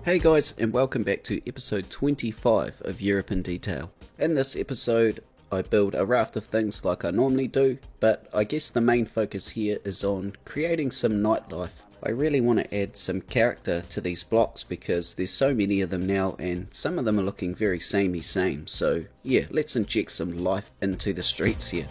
Hey guys, and welcome back to episode 25 of Europe in Detail. In this episode, I build a raft of things like I normally do, but I guess the main focus here is on creating some nightlife. I really want to add some character to these blocks because there's so many of them now and some of them are looking very samey same. So yeah, let's inject some life into the streets here.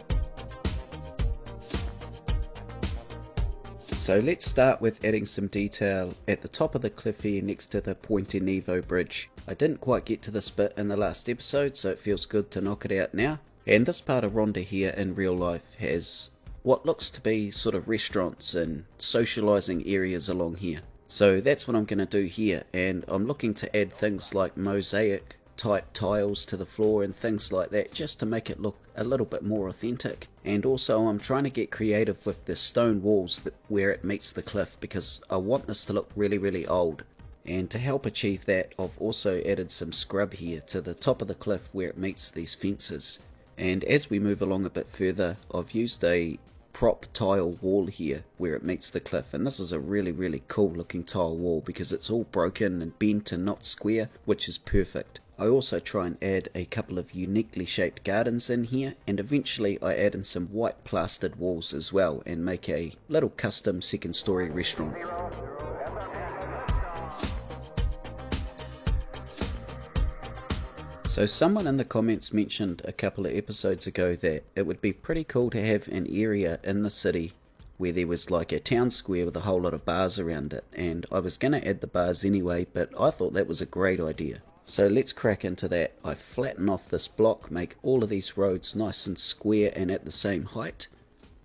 So let's start with adding some detail at the top of the cliff here next to the Puente Nevo bridge. I didn't quite get to this bit in the last episode, so it feels good to knock it out now. And this part of Ronda here in real life has what looks to be sort of restaurants and socialising areas along here. So that's what I'm going to do here, and I'm looking to add things like mosaic type tiles to the floor and things like that just to make it look a little bit more authentic. And also I'm trying to get creative with the stone walls where it meets the cliff because I want this to look really old. And to help achieve that, I've also added some scrub here to the top of the cliff where it meets these fences. And as we move along a bit further, I've used a prop tile wall here where it meets the cliff, and this is a really cool looking tile wall because it's all broken and bent and not square, which is perfect. I also try and add a couple of uniquely shaped gardens in here, and eventually I add in some white plastered walls as well and make a little custom second story restaurant. So someone in the comments mentioned a couple of episodes ago that it would be pretty cool to have an area in the city where there was like a town square with a whole lot of bars around it, and I was going to add the bars anyway, but I thought that was a great idea. So let's crack into that. I flatten off this block, make all of these roads nice and square and at the same height,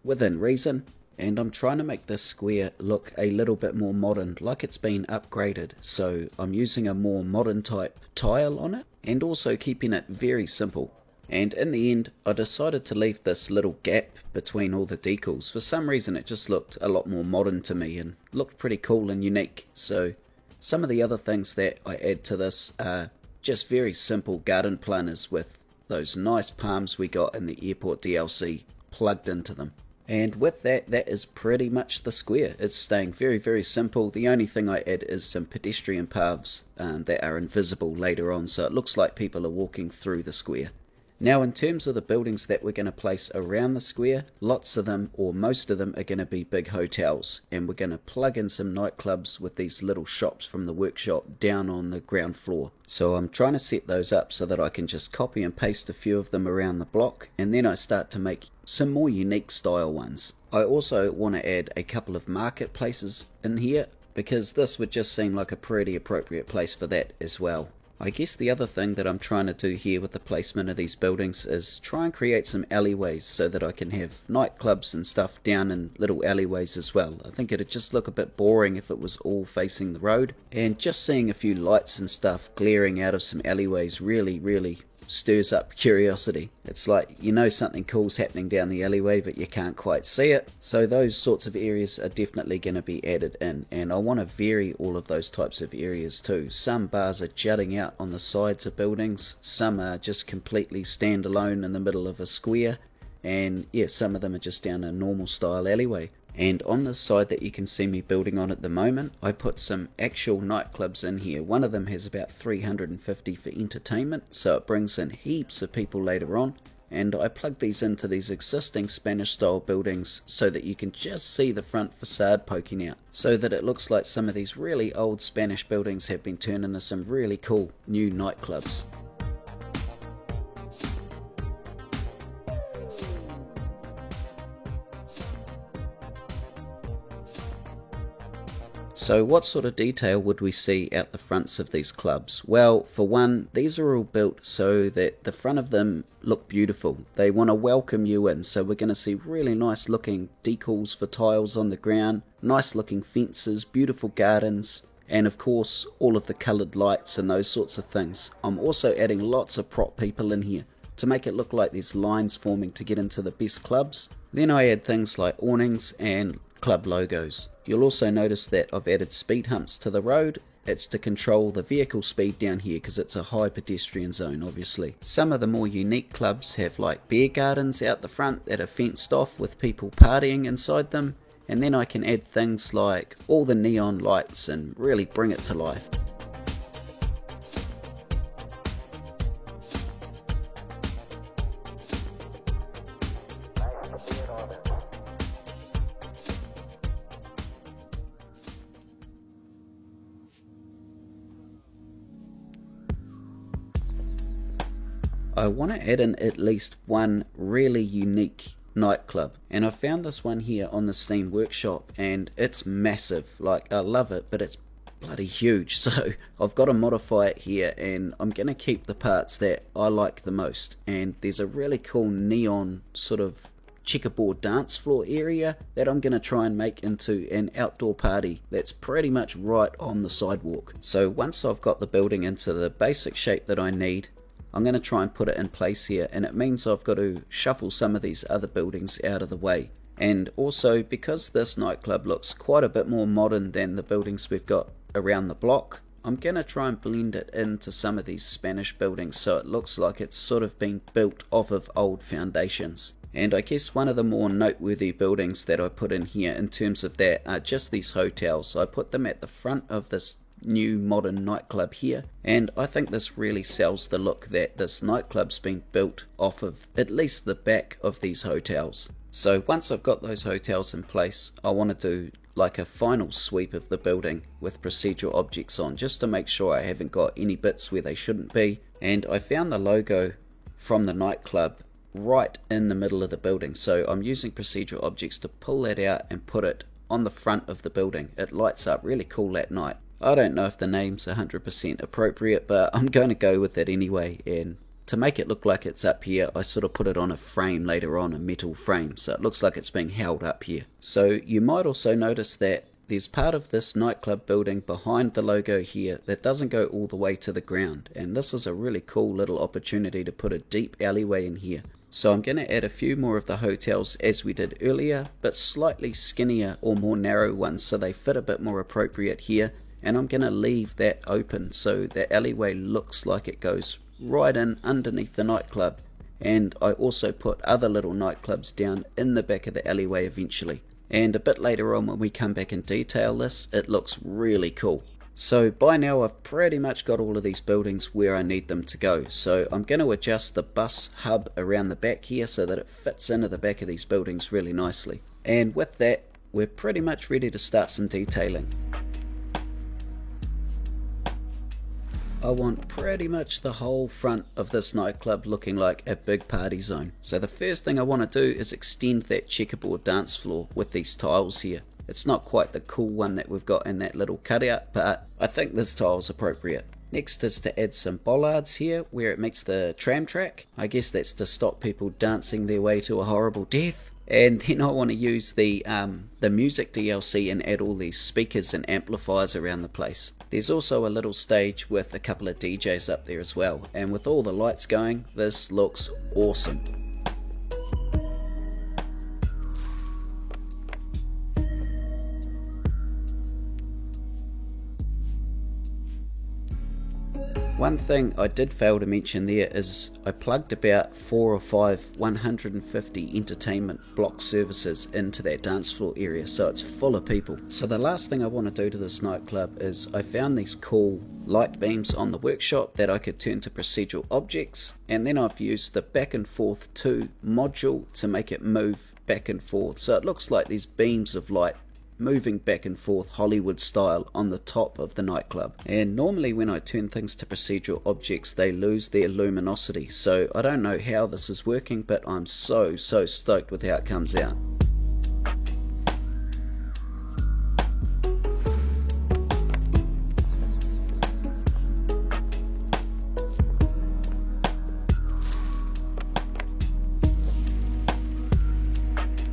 within reason, and I'm trying to make this square look a little bit more modern, like it's been upgraded. So I'm using a more modern type tile on it, and also keeping it very simple. And in the end, I decided to leave this little gap between all the decals. For some reason it just looked a lot more modern to me and looked pretty cool and unique. So some of the other things that I add to this are just very simple garden planters with those nice palms we got in the airport DLC plugged into them. And with that, that is pretty much the square. It's staying very simple. The only thing I add is some pedestrian paths that are invisible later on, so it looks like people are walking through the square. Now in terms of the buildings that we're going to place around the square, lots of them or most of them are going to be big hotels, and we're going to plug in some nightclubs with these little shops from the workshop down on the ground floor. So I'm trying to set those up so that I can just copy and paste a few of them around the block, and then I start to make some more unique style ones. I also want to add a couple of marketplaces in here because this would just seem like a pretty appropriate place for that as well. I guess the other thing that I'm trying to do here with the placement of these buildings is try and create some alleyways so that I can have nightclubs and stuff down in little alleyways as well. I think it'd just look a bit boring if it was all facing the road, and just seeing a few lights and stuff glaring out of some alleyways really stirs up curiosity. It's like you know something cool's happening down the alleyway but you can't quite see it. So those sorts of areas are definitely going to be added in, and I want to vary all of those types of areas too. Some bars are jutting out on the sides of buildings, some are just completely standalone in the middle of a square, and yeah, some of them are just down a normal style alleyway. And on this side that you can see me building on at the moment, I put some actual nightclubs in here. One of them has about 350 for entertainment, so it brings in heaps of people later on. And I plug these into these existing Spanish style buildings so that you can just see the front facade poking out, so that it looks like some of these really old Spanish buildings have been turned into some really cool new nightclubs. So what sort of detail would we see out the fronts of these clubs? Well, for one, these are all built so that the front of them look beautiful. They want to welcome you in, so we're going to see really nice looking decals for tiles on the ground, nice looking fences, beautiful gardens, and of course all of the coloured lights and those sorts of things. I'm also adding lots of prop people in here to make it look like there's lines forming to get into the best clubs. Then I add things like awnings and club logos. You'll also notice that I've added speed humps to the road. It's to control the vehicle speed down here because it's a high pedestrian zone obviously. Some of the more unique clubs have like beer gardens out the front that are fenced off with people partying inside them, and then I can add things like all the neon lights and really bring it to life. I want to add in at least one really unique nightclub, and I found this one here on the Steam Workshop, and it's massive. Like, I love it, but it's bloody huge, so I've got to modify it here, and I'm going to keep the parts that I like the most. And there's a really cool neon sort of checkerboard dance floor area that I'm going to try and make into an outdoor party that's pretty much right on the sidewalk. So once I've got the building into the basic shape that I need, I'm going to try and put it in place here, and it means I've got to shuffle some of these other buildings out of the way. And also, because this nightclub looks quite a bit more modern than the buildings we've got around the block, I'm going to try and blend it into some of these Spanish buildings so it looks like it's sort of been built off of old foundations. And I guess one of the more noteworthy buildings that I put in here in terms of that are just these hotels. I put them at the front of this new modern nightclub here, and I think this really sells the look that this nightclub's been built off of at least the back of these hotels. So once I've got those hotels in place, I want to do like a final sweep of the building with procedural objects on, just to make sure I haven't got any bits where they shouldn't be. And I found the logo from the nightclub right in the middle of the building, so I'm using procedural objects to pull that out and put it on the front of the building. It lights up really cool at night. I don't know if the name's 100% appropriate, but I'm going to go with it anyway, and to make it look like it's up here, I sort of put it on a frame later on, a metal frame, so it looks like it's being held up here. So you might also notice that there's part of this nightclub building behind the logo here that doesn't go all the way to the ground, and this is a really cool little opportunity to put a deep alleyway in here. So I'm going to add a few more of the hotels as we did earlier, but slightly skinnier or more narrow ones so they fit a bit more appropriate here, and I'm going to leave that open so the alleyway looks like it goes right in underneath the nightclub. And I also put other little nightclubs down in the back of the alleyway eventually. And a bit later on when we come back and detail this, it looks really cool. So by now I've pretty much got all of these buildings where I need them to go. So I'm going to adjust the bus hub around the back here so that it fits into the back of these buildings really nicely. And with that, we're pretty much ready to start some detailing. I want pretty much the whole front of this nightclub looking like a big party zone. So the first thing I want to do is extend that checkerboard dance floor with these tiles here. It's not quite the cool one that we've got in that little cutout, but I think this tile's appropriate. Next is to add some bollards here where it meets the tram track. I guess that's to stop people dancing their way to a horrible death. And then I want to use the music DLC and add all these speakers and amplifiers around the place. There's also a little stage with a couple of DJs up there as well, and with all the lights going, this looks awesome. One thing I did fail to mention there is I plugged about 4 or 5 150 entertainment block services into that dance floor area, so it's full of people. So the last thing I want to do to this nightclub is I found these cool light beams on the workshop that I could turn to procedural objects, and then I've used the back and forth 2 module to make it move back and forth, so it looks like these beams of light moving back and forth Hollywood style on the top of the nightclub. And normally when I turn things to procedural objects they lose their luminosity, so I don't know how this is working, but I'm so stoked with how it comes out.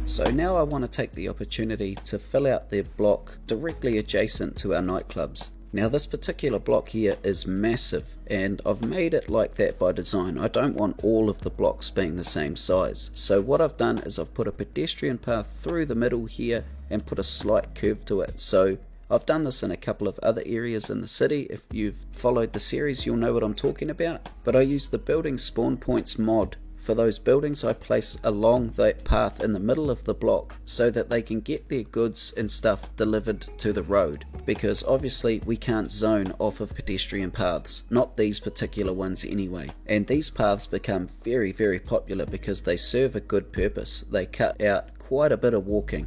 So now I want to take the opportunity to fill out the block directly adjacent to our nightclubs. Now this particular block here is massive, and I've made it like that by design. I don't want all of the blocks being the same size. So what I've done is I've put a pedestrian path through the middle here and put a slight curve to it. So I've done this in a couple of other areas in the city. If you've followed the series you'll know what I'm talking about. But I use the building spawn points mod. For those buildings I place along that path in the middle of the block so that they can get their goods and stuff delivered to the road, because obviously we can't zone off of pedestrian paths, not these particular ones anyway. And these paths become very popular because they serve a good purpose. They cut out quite a bit of walking.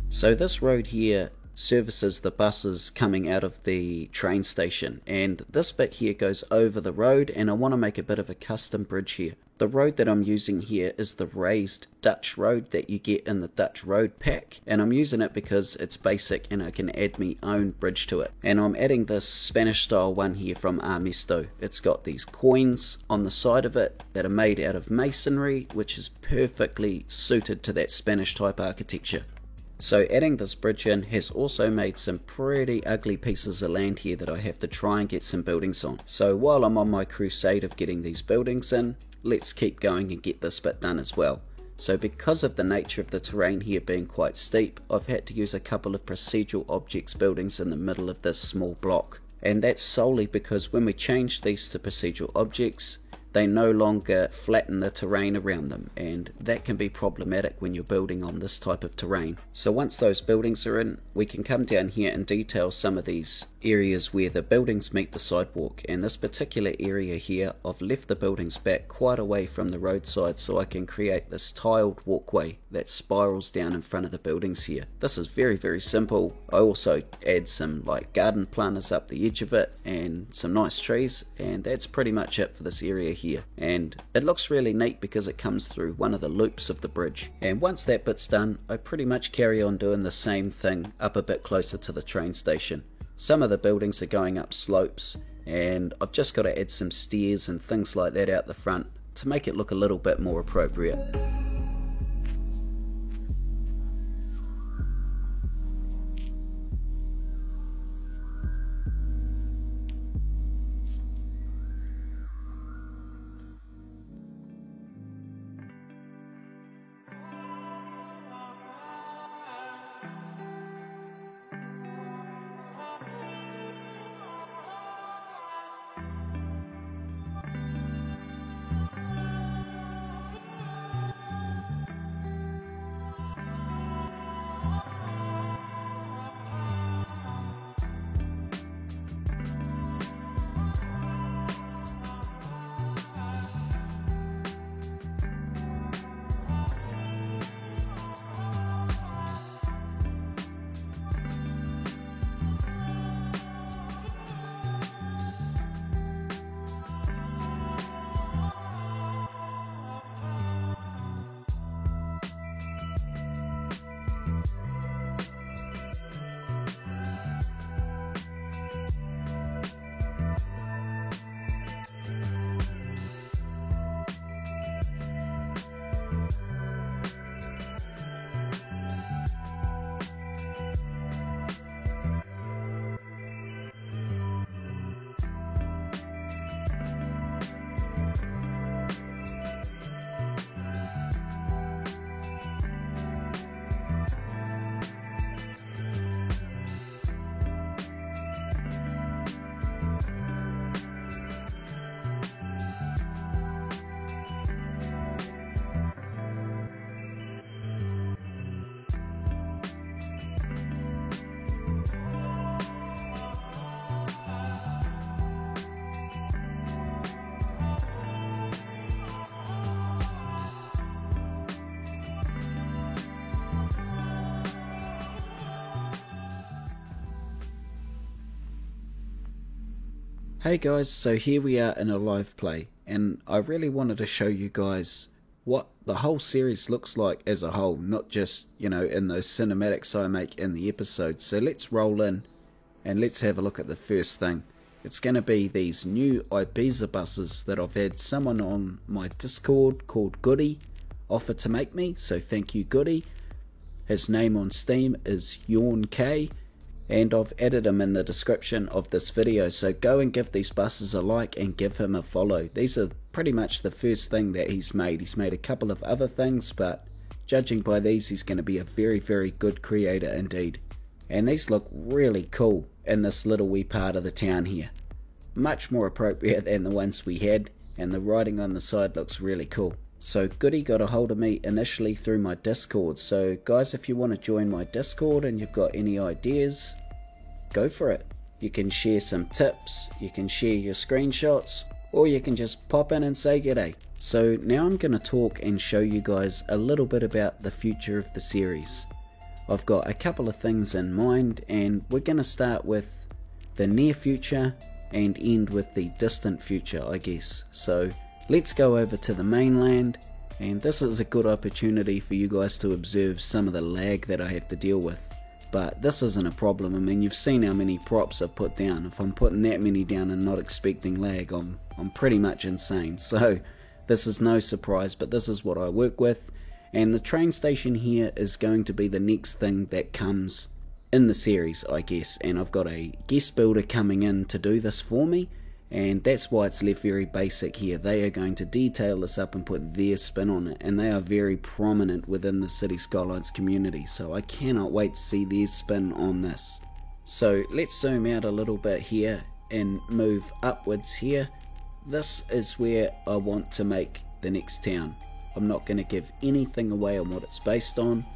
So this road here services the buses coming out of the train station, and this bit here goes over the road, and I want to make a bit of a custom bridge here. The road that I'm using here is the raised Dutch road that you get in the Dutch road pack, and I'm using it because it's basic and I can add my own bridge to it. And I'm adding this Spanish style one here from Armesto. It's got these coins on the side of it that are made out of masonry, which is perfectly suited to that Spanish type architecture. So adding this bridge in has also made some pretty ugly pieces of land here that I have to try and get some buildings on. So while I'm on my crusade of getting these buildings in, let's keep going and get this bit done as well. So because of the nature of the terrain here being quite steep, I've had to use a couple of procedural objects buildings in the middle of this small block. And that's solely because when we change these to procedural objects, they no longer flatten the terrain around them, and that can be problematic when you're building on this type of terrain. So once those buildings are in, we can come down here and detail some of these areas where the buildings meet the sidewalk. And this particular area here, I've left the buildings back quite away from the roadside so I can create this tiled walkway that spirals down in front of the buildings here. This is very, very simple. I also add some like garden planters up the edge of it and some nice trees, and that's pretty much it for this area here. And it looks really neat because it comes through one of the loops of the bridge. And once that bit's done, I pretty much carry on doing the same thing up a bit closer to the train station. Some of the buildings are going up slopes, and I've just got to add some stairs and things like that out the front to make it look a little bit more appropriate. Hey guys, so here we are in a live play, and I really wanted to show you guys what the whole series looks like as a whole, not just, you know, in those cinematics I make in the episodes. So let's roll in and let's have a look at the first thing. It's going to be these new Ibiza buses that I've had someone on my Discord called Goody offer to make me, so thank you Goody. His name on Steam is Yawn K, and I've added him in the description of this video, so go and give these buses a like and give him a follow. These are pretty much the first thing that he's made. He's made a couple of other things, but judging by these, he's going to be a very, very good creator indeed. And these look really cool in this little wee part of the town here. Much more appropriate than the ones we had, and the writing on the side looks really cool. So Goody got a hold of me initially through my Discord, so guys, if you want to join my Discord and you've got any ideas, go for it. You can share some tips, you can share your screenshots, or you can just pop in and say g'day. So now I'm going to talk and show you guys a little bit about the future of the series. I've got a couple of things in mind, and we're going to start with the near future and end with the distant future, I guess. So let's go over to the mainland, and this is a good opportunity for you guys to observe some of the lag that I have to deal with. But this isn't a problem. I mean, you've seen how many props I've put down. If I'm putting that many down and not expecting lag, I'm pretty much insane. So this is no surprise, but this is what I work with. And the train station here is going to be the next thing that comes in the series, I guess. And I've got a guest builder coming in to do this for me, and that's why it's left very basic here. They are going to detail this up and put their spin on it, and they are very prominent within the City Skylines community, so I cannot wait to see their spin on this. So let's zoom out a little bit here and move upwards here. This is where I want to make the next town. I'm not going to give anything away on what it's based on,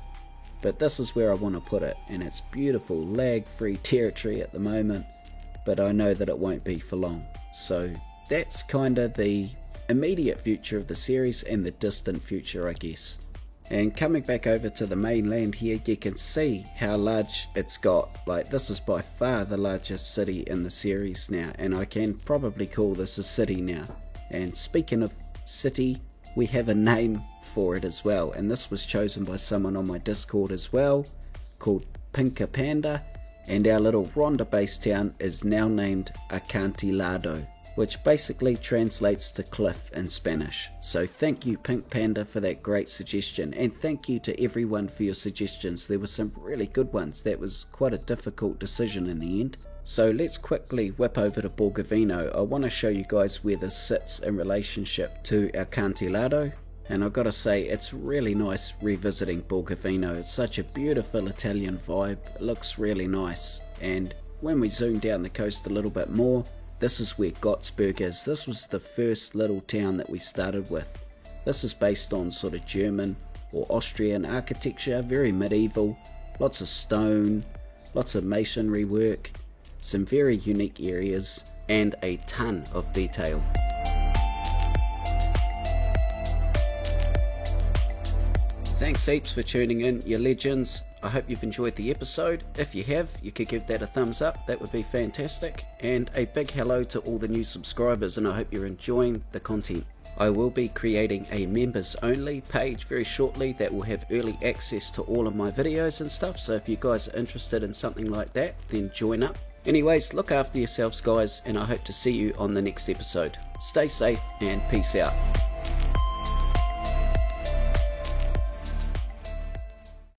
but this is where I want to put it, and it's beautiful lag-free territory at the moment, but I know that it won't be for long. So that's kind of the immediate future of the series and the distant future, I guess. And coming back over to the mainland here, you can see how large it's got. Like, this is by far the largest city in the series now, and I can probably call this a city now. And speaking of city, we have a name for it as well, and this was chosen by someone on my Discord as well, called Pinka Panda, and our little Rhondda base town is now named Acantilado, which basically translates to cliff in Spanish. So thank you, Pink Panda, for that great suggestion, and thank you to everyone for your suggestions. There were some really good ones. That was quite a difficult decision in the end. So let's quickly whip over to Borgovino. I want to show you guys where this sits in relationship to Acantilado, and I've got to say, it's really nice revisiting Borgovino. It's such a beautiful Italian vibe. It looks really nice. And when we zoom down the coast a little bit more, this is where Gottsburg is. This was the first little town that we started with. This is based on sort of German or Austrian architecture, very medieval, lots of stone, lots of masonry work, some very unique areas, and a ton of detail. Thanks heaps for tuning in, you legends. I hope you've enjoyed the episode. If you have, you could give that a thumbs up, that would be fantastic. And a big hello to all the new subscribers, and I hope you're enjoying the content. I will be creating a members only page very shortly that will have early access to all of my videos and stuff, so if you guys are interested in something like that, then join up. Anyways, look after yourselves guys, and I hope to see you on the next episode. Stay safe and peace out.